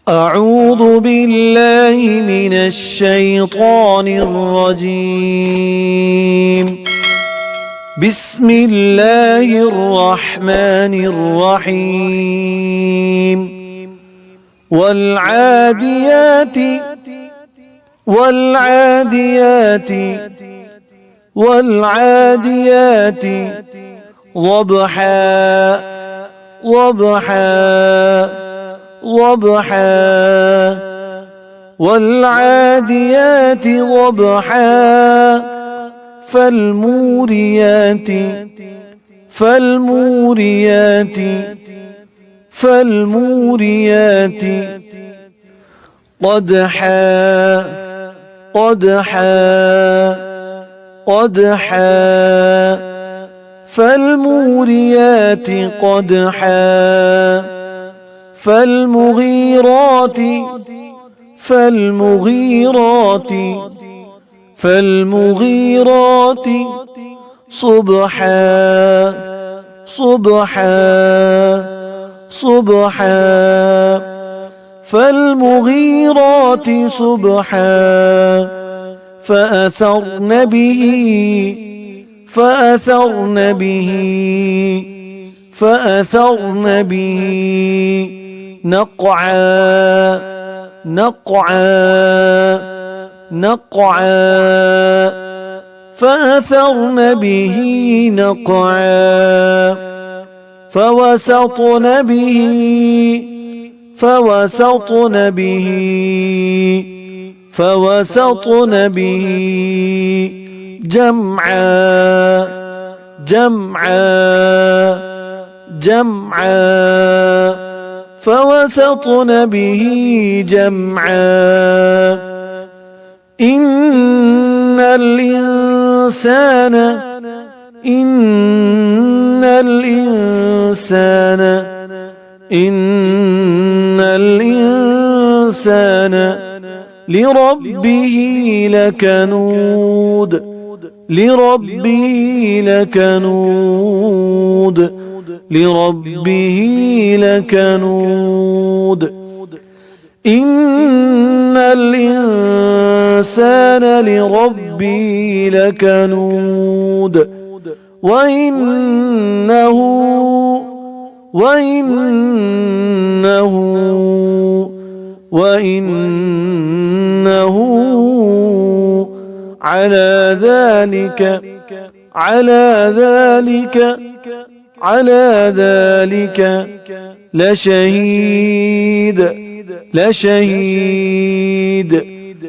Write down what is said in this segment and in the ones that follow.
أعوذ بالله من الشيطان الرجيم. بسم الله الرحمن الرحيم. والعاديات ضبحا والعاديات ضبحا فالموريات قدحا فالموريات قدحا فالمغيرات صبحا فالمغيرات صبحا فأثرن به نقعا فأثرن به نقعا فوسطن به جمعا فوسطن به جمعا إن الإنسان لربه لكنود إن الإنسان لربه لكنود وإنه على ذلك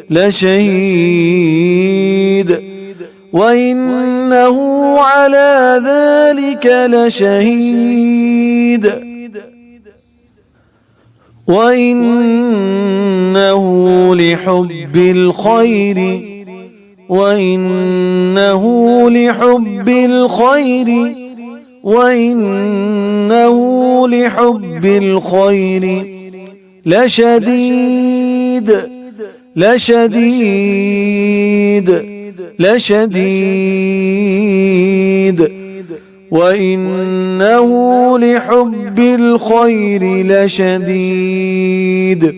لشهيد وإنه على ذلك لشهيد وإنه لحب الخير لشديد وإنه لحب الخير لشديد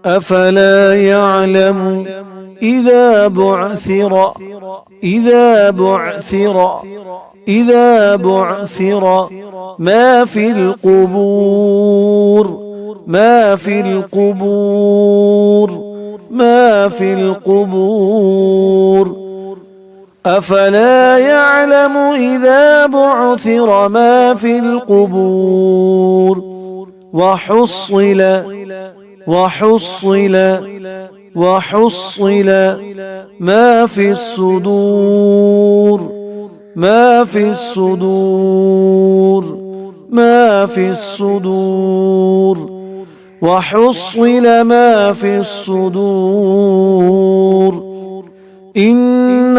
أفلا يعلم إذا بعثر ما في القبور أفلا يعلم إذا بعثر ما في القبور وحصل ما في الصدور وحصل ما في الصدور إن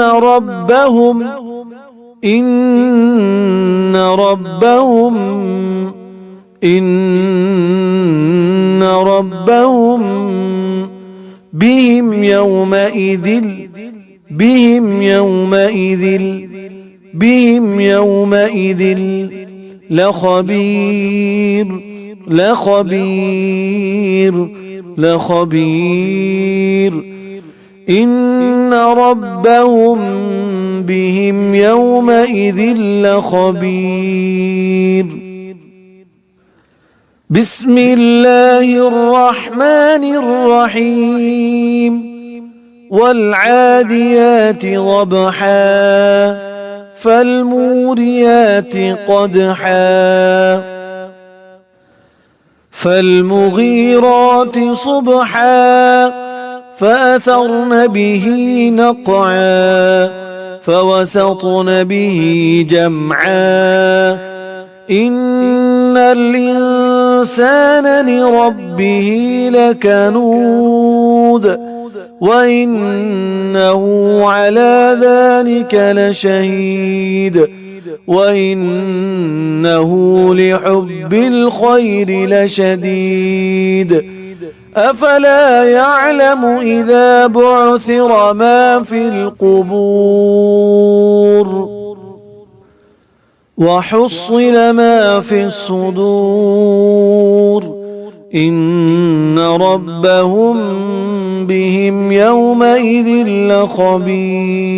ربهم بهم يومئذ بهم يومئذ لخبير إن ربهم بهم يومئذ لخبير. بسم الله الرحمن الرحيم. والعاديات ضبحا فالموريات قدحا فالمغيرات صبحا فأثرن به نقعا فوسطن به جمعا إن الإنسان لربه لكنود وإنه على ذلك لشهيد وإنه لحب الخير لشديد أفلا يعلم إذا بعثر ما في القبور وحصل ما في الصدور إن ربهم بهم يومئذ لخبير.